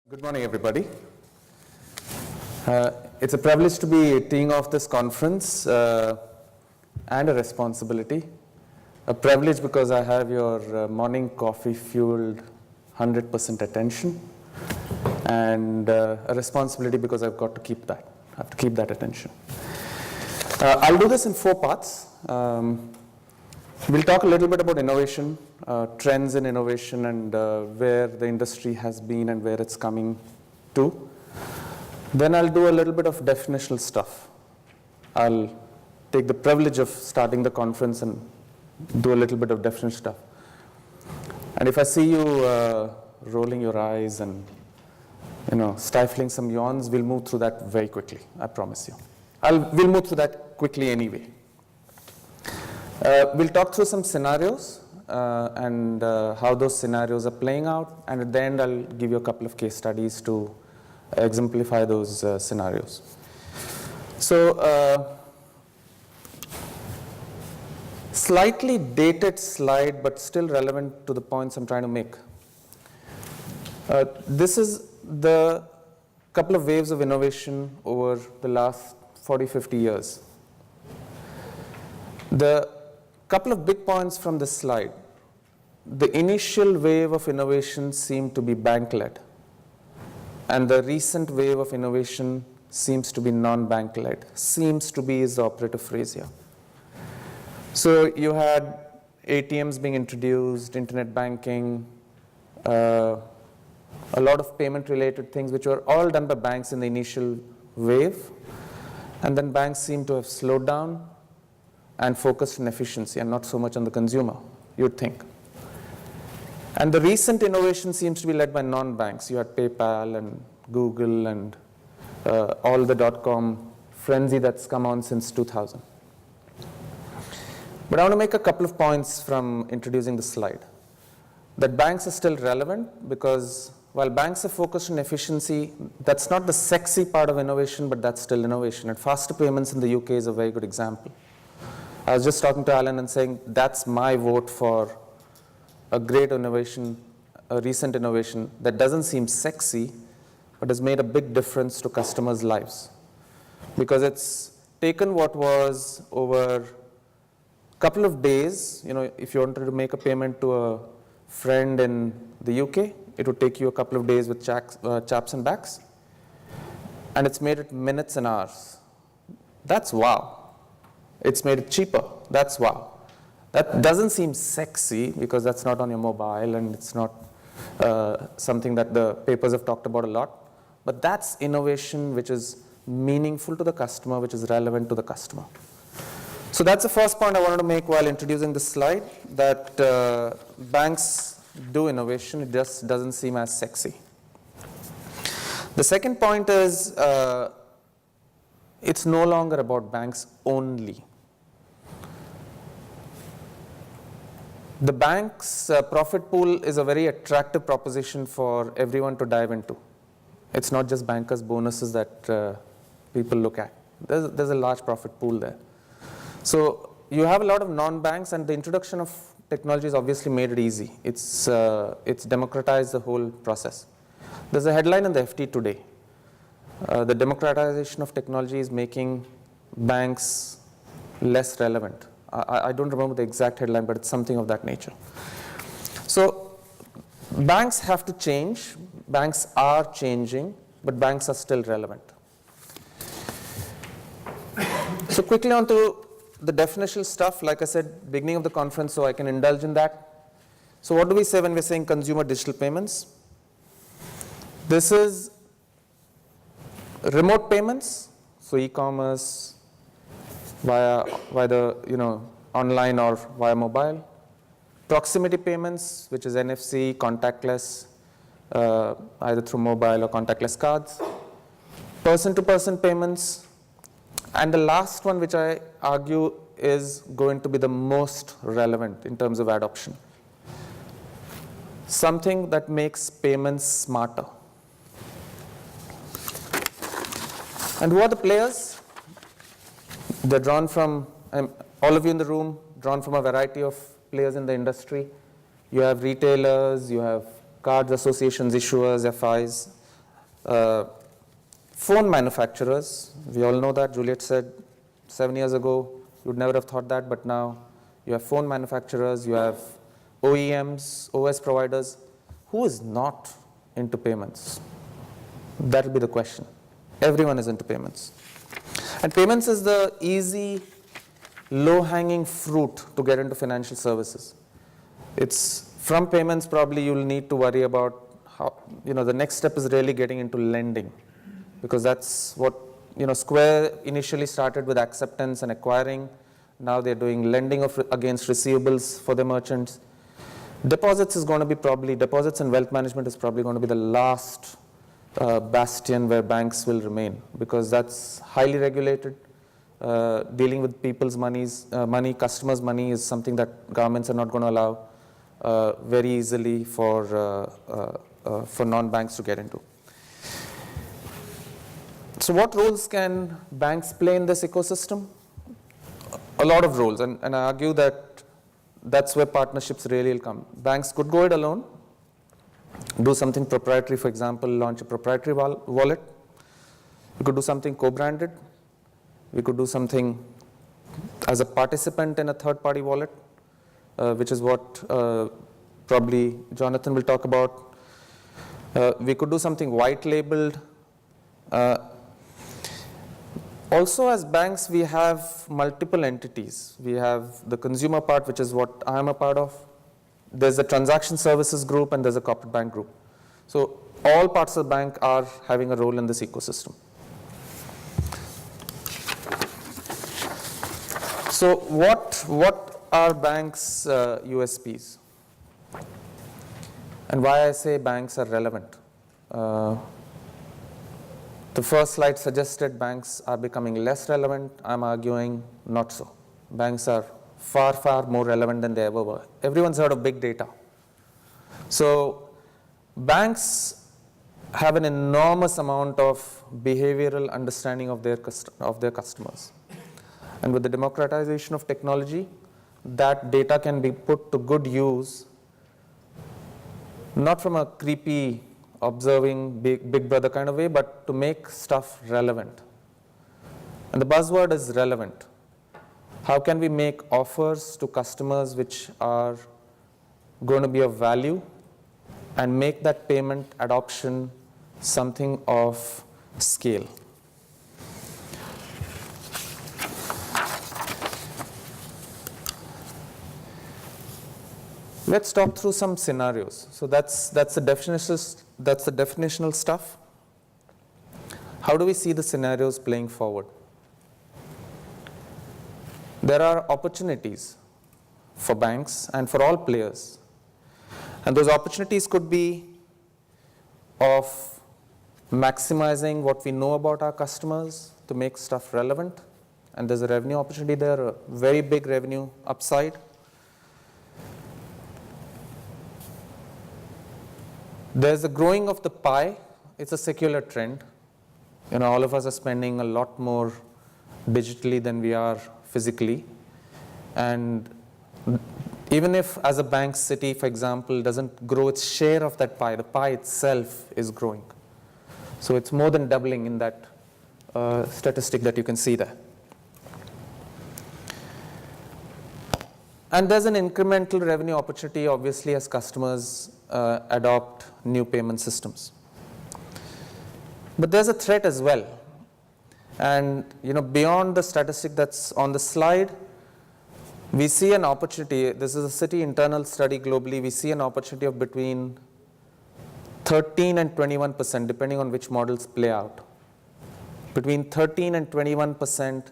Good morning, everybody. It's a privilege to be teeing off this conference and a responsibility. A privilege because I have your morning coffee-fueled 100% attention, and a responsibility because I've got to keep that. I have to keep that attention. I'll do this in 4 parts. We'll talk a little bit about innovation, trends in innovation, and where the industry has been and where it's coming to. Then I'll do a little bit of definitional stuff. I'll take the privilege of starting the conference and do a little bit of definitional stuff. And if I see you rolling your eyes and stifling some yawns, we'll move through that very quickly, I promise you. We'll move through that quickly anyway. We'll talk through some scenarios and how those scenarios are playing out, and at the end I'll give you a couple of case studies to exemplify those scenarios. So, slightly dated slide, but still relevant to the points I'm trying to make. This is the couple of waves of innovation over the last 40-50 years. The couple of big points from this slide. The initial wave of innovation seemed to be bank-led, and the recent wave of innovation seems to be non-bank-led. Seems to be is the operative phrase here. So you had ATMs being introduced, internet banking, a lot of payment-related things which were all done by banks in the initial wave, and then banks seem to have slowed down and focused on efficiency and not so much on the consumer, you'd think. And the recent innovation seems to be led by non-banks. You had PayPal and Google and all the .com frenzy that's come on since 2000. But I want to make a couple of points from introducing the slide. That banks are still relevant because while banks are focused on efficiency, that's not the sexy part of innovation, but that's still innovation. And faster payments in the UK is a very good example. I was just talking to Alan and saying, that's my vote for a great innovation, a recent innovation that doesn't seem sexy, but has made a big difference to customers' lives. Because it's taken what was over a couple of days, if you wanted to make a payment to a friend in the UK, it would take you a couple of days with chaps and backs. And it's made it minutes and hours. That's wow. It's made it cheaper. That's wow. That doesn't seem sexy because that's not on your mobile and it's not something that the papers have talked about a lot. But that's innovation which is meaningful to the customer, which is relevant to the customer. So that's the first point I wanted to make while introducing this slide, that banks do innovation. It just doesn't seem as sexy. The second point is it's no longer about banks only. The bank's profit pool is a very attractive proposition for everyone to dive into. It's not just bankers' bonuses that people look at. There's a large profit pool there. So you have a lot of non-banks, and the introduction of technology has obviously made it easy. It's democratized the whole process. There's a headline in the FT today. The democratization of technology is making banks less relevant. I don't remember the exact headline, but it's something of that nature. So banks have to change. Banks are changing, but banks are still relevant. So quickly on to the definitional stuff. Like I said, beginning of the conference, so I can indulge in that. So what do we say when we're saying consumer digital payments? This is remote payments, so e-commerce, via the online or via mobile. Proximity payments, which is NFC, contactless, either through mobile or contactless cards. Person-to-person payments. And the last one, which I argue is going to be the most relevant in terms of adoption. Something that makes payments smarter. And who are the players? They're drawn from, all of you in the room, drawn from a variety of players in the industry. You have retailers, you have cards associations, issuers, FIs, Phone manufacturers, we all know that. Juliet said 7 years ago, you would never have thought that, but now you have phone manufacturers, you have OEMs, OS providers. Who is not into payments? That will be the question. Everyone is into payments. And payments is the easy, low-hanging fruit to get into financial services. It's from payments, probably you'll need to worry about how, the next step is really getting into lending, because that's what, Square initially started with acceptance and acquiring. Now they're doing lending against receivables for the merchants. Deposits and wealth management is probably going to be the last bastion where banks will remain, because that's highly regulated. Dealing with people's money, customers' money is something that governments are not going to allow very easily for non-banks to get into. So what roles can banks play in this ecosystem? A lot of roles, and I argue that that's where partnerships really will come. Banks could go it alone, do something proprietary, for example, launch a proprietary wallet. We could do something co-branded. We could do something as a participant in a third-party wallet, which is what probably Jonathan will talk about. We could do something white-labeled. Also, as banks, we have multiple entities. We have the consumer part, which is what I'm a part of. There's a transaction services group, and there's a corporate bank group. So all parts of the bank are having a role in this ecosystem. So what are banks' USPs? And why I say banks are relevant? The first slide suggested banks are becoming less relevant. I'm arguing not so. Banks are far, far more relevant than they ever were. Everyone's heard of big data. So banks have an enormous amount of behavioral understanding of their customers. And with the democratization of technology, that data can be put to good use, not from a creepy, observing big brother kind of way, but to make stuff relevant. And the buzzword is relevant. How can we make offers to customers which are going to be of value and make that payment adoption something of scale? Let's talk through some scenarios. So that's the definitional stuff. How do we see the scenarios playing forward? There are opportunities for banks and for all players. And those opportunities could be of maximizing what we know about our customers to make stuff relevant. And there's a revenue opportunity there, a very big revenue upside. There's a growing of the pie. It's a secular trend. All of us are spending a lot more digitally than we are physically. And even if, as a bank, Citi, for example, doesn't grow its share of that pie, the pie itself is growing. So it's more than doubling in that statistic that you can see there. And there's an incremental revenue opportunity, obviously, as customers adopt new payment systems. But there's a threat as well. And beyond the statistic that's on the slide, we see an opportunity. This is a Citi internal study globally. We see an opportunity of between 13 and 21%, depending on which models play out. Between 13 and 21%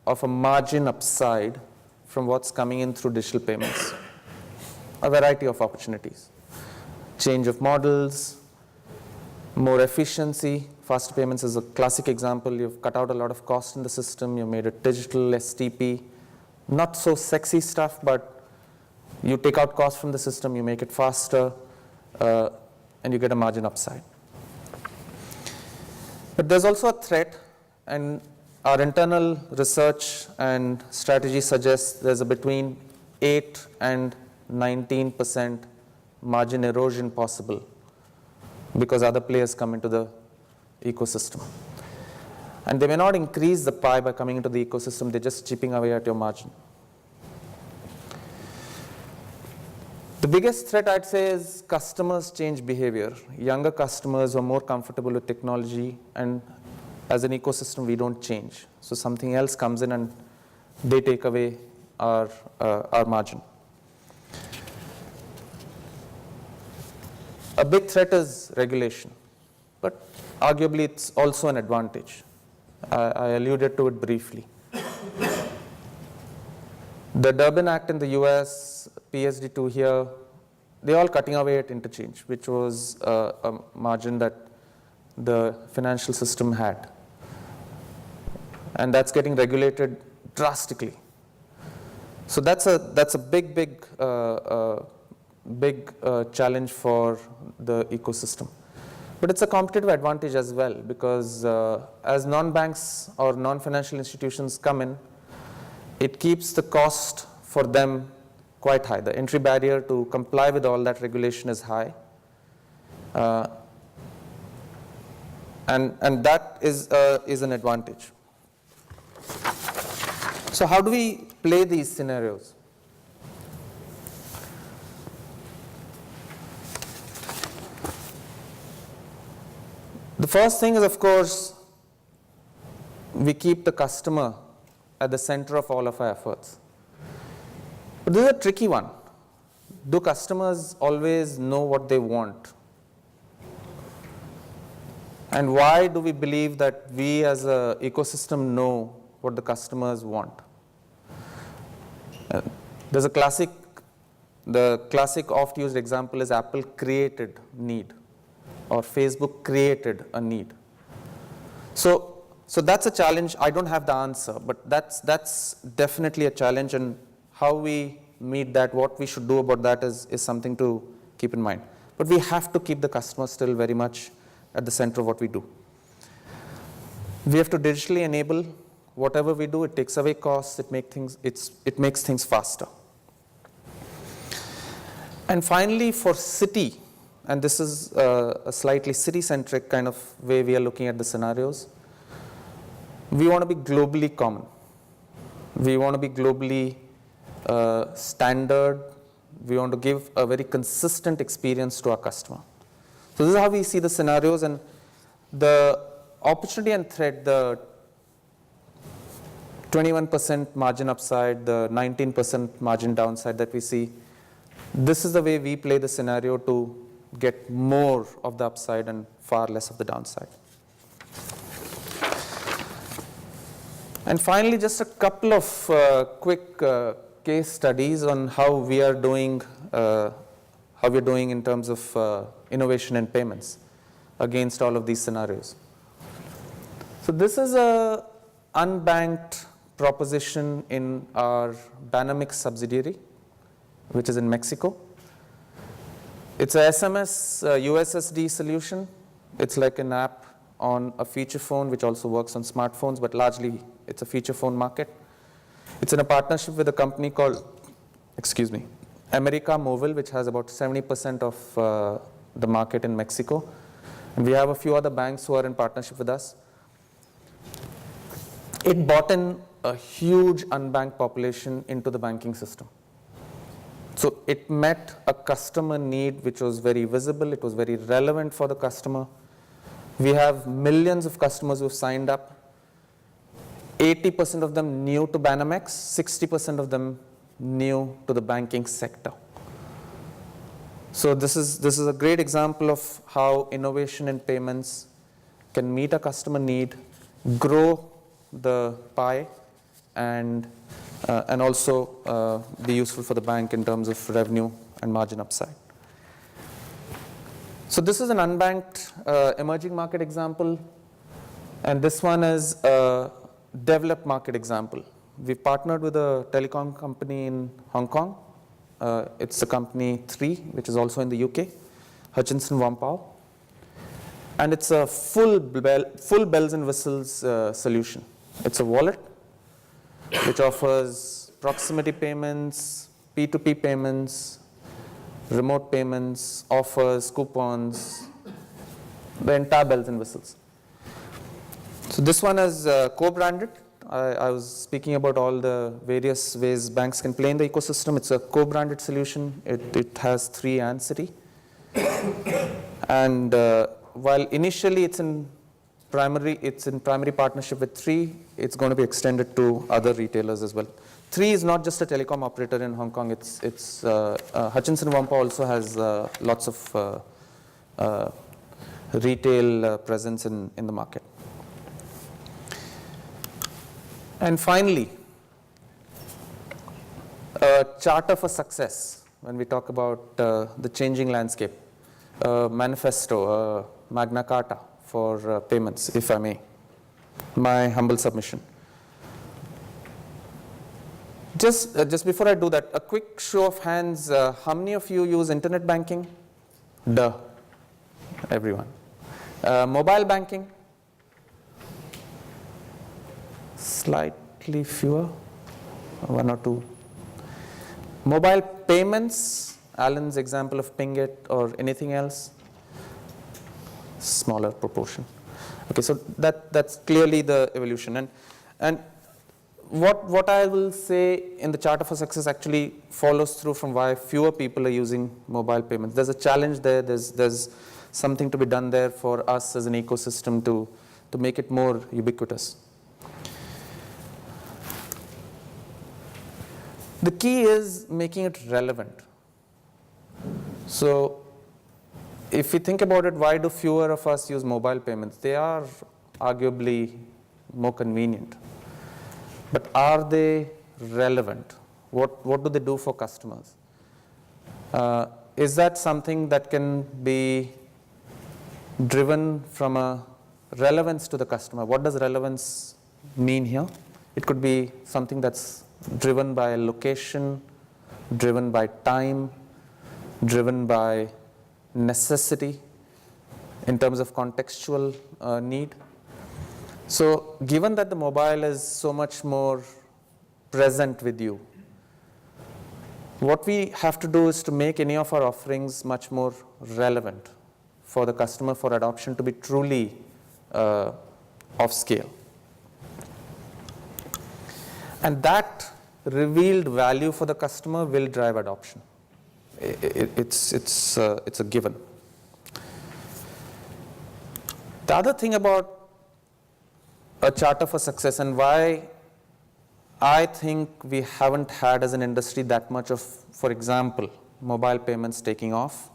of a margin upside from what's coming in through digital payments. A variety of opportunities. Change of models, more efficiency. Faster payments is a classic example. You've cut out a lot of cost in the system. You made it digital, STP. Not so sexy stuff, but you take out cost from the system, you make it faster, and you get a margin upside. But there's also a threat, and our internal research and strategy suggests there's a between 8 and 19% margin erosion possible because other players come into the ecosystem. And they may not increase the pie by coming into the ecosystem, they're just chipping away at your margin. The biggest threat, I'd say, is customers change behavior. Younger customers are more comfortable with technology, and as an ecosystem, we don't change. So something else comes in and they take away our margin. A big threat is regulation, but arguably it's also an advantage. I alluded to it briefly. The Durbin Act in the US, PSD2 here, they're all cutting away at interchange, which was a margin that the financial system had. And that's getting regulated drastically. So that's a big challenge for the ecosystem. But it's a competitive advantage as well, because as non-banks or non-financial institutions come in, it keeps the cost for them quite high. The entry barrier to comply with all that regulation is high. And that is an advantage. So how do we play these scenarios? The first thing is, of course, we keep the customer at the center of all of our efforts. But this is a tricky one. Do customers always know what they want? And why do we believe that we as an ecosystem know what the customers want? There's a the classic oft-used example is Apple created need, or Facebook created a need. So that's a challenge. I don't have the answer, but that's definitely a challenge, and how we meet that, what we should do about that is something to keep in mind. But we have to keep the customer still very much at the center of what we do. We have to digitally enable whatever we do. It takes away costs, it makes things faster. And finally, for Citi, and this is a slightly Citi-centric kind of way we are looking at the scenarios, we want to be globally common. We want to be globally standard. We want to give a very consistent experience to our customer. So this is how we see the scenarios, and the opportunity and threat, the 21% margin upside, the 19% margin downside that we see, this is the way we play the scenario to get more of the upside and far less of the downside. And finally, just a couple of quick case studies on how we are doing in terms of innovation and payments against all of these scenarios. So this is a unbanked proposition in our Banamex subsidiary, which is in Mexico. It's a SMS USSD solution. It's like an app on a feature phone, which also works on smartphones, but largely it's a feature phone market. It's in a partnership with a company called, America Mobile, which has about 70% of the market in Mexico. And we have a few other banks who are in partnership with us. It brought in a huge unbanked population into the banking system. So it met a customer need which was very visible, it was very relevant for the customer. We have millions of customers who have signed up. 80% of them new to Banamex, 60% of them new to the banking sector. So this is a great example of how innovation in payments can meet a customer need, grow the pie, and also be useful for the bank in terms of revenue and margin upside. So this is an unbanked emerging market example, and this one is a developed market example. We've partnered with a telecom company in Hong Kong. It's the company 3, which is also in the UK, Hutchinson Whampoa. And it's a full bells and whistles solution. It's a wallet which offers proximity payments, P2P payments, remote payments, offers, coupons, the entire bells and whistles. So this one is co-branded. I was speaking about all the various ways banks can play in the ecosystem. It's a co-branded solution. It has 3 and Citi. And while initially it's in primary partnership with 3, it's going to be extended to other retailers as well. 3 is not just a telecom operator in Hong Kong. Hutchinson Whampoa also has lots of retail presence in the market. And finally, a charter for success when we talk about the changing landscape, manifesto, Magna Carta for payments, if I may, my humble submission. Just before I do that, a quick show of hands, how many of you use internet banking? Duh, everyone. Mobile banking? Slightly fewer, 1 or 2. Mobile payments, Alan's example of Ping It or anything else, smaller proportion. Okay, so that's clearly the evolution. And what I will say in the Charter for Success actually follows through from why fewer people are using mobile payments. There's a challenge there. There's something to be done there for us as an ecosystem to make it more ubiquitous. The key is making it relevant. So if you think about it, why do fewer of us use mobile payments? They are arguably more convenient. But are they relevant? What do they do for customers? Is that something that can be driven from a relevance to the customer? What does relevance mean here? It could be something that's driven by location, driven by time, driven by necessity in terms of contextual need. So given that the mobile is so much more present with you, what we have to do is to make any of our offerings much more relevant for the customer, for adoption to be truly of scale. And that revealed value for the customer will drive adoption. It's a given. The other thing about a charter for success and why I think we haven't had as an industry that much of, for example, mobile payments taking off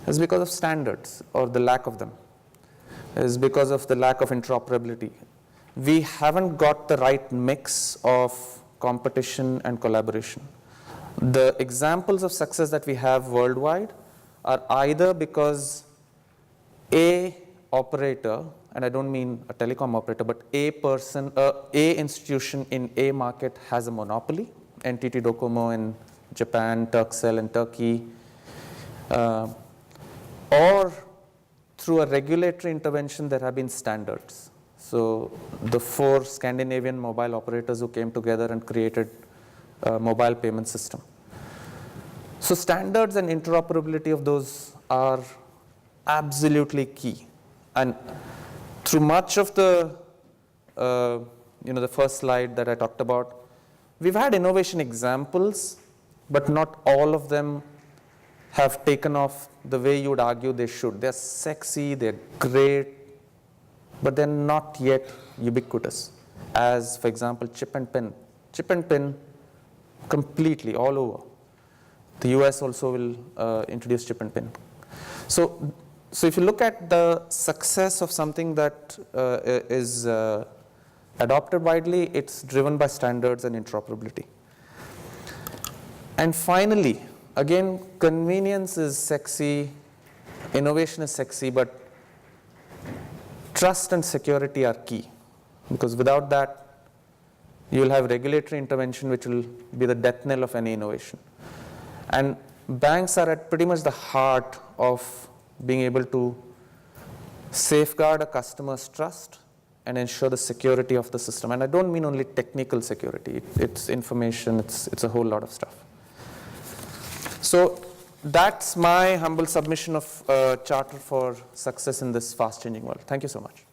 is because of standards or the lack of them, is because of the lack of interoperability. We haven't got the right mix of competition and collaboration. The examples of success that we have worldwide are either because a operator, and I don't mean a telecom operator, but a person, a institution in a market has a monopoly, NTT Docomo in Japan, Turkcell in Turkey, or through a regulatory intervention there have been standards. So the 4 Scandinavian mobile operators who came together and created a mobile payment system. So standards and interoperability of those are absolutely key. And through much of the, the first slide that I talked about, we've had innovation examples, but not all of them have taken off the way you would argue they should. They're sexy, they're great, but they're not yet ubiquitous. As, for example, chip and pin. Chip and pin completely all over. The US also will introduce chip and pin. So if you look at the success of something that is adopted widely, it's driven by standards and interoperability. And finally, again, convenience is sexy, innovation is sexy, but trust and security are key. Because without that, you will have regulatory intervention which will be the death knell of any innovation. And banks are at pretty much the heart of being able to safeguard a customer's trust and ensure the security of the system. And I don't mean only technical security. It's information, it's a whole lot of stuff. So that's my humble submission of Charter for Success in this fast-changing world. Thank you so much.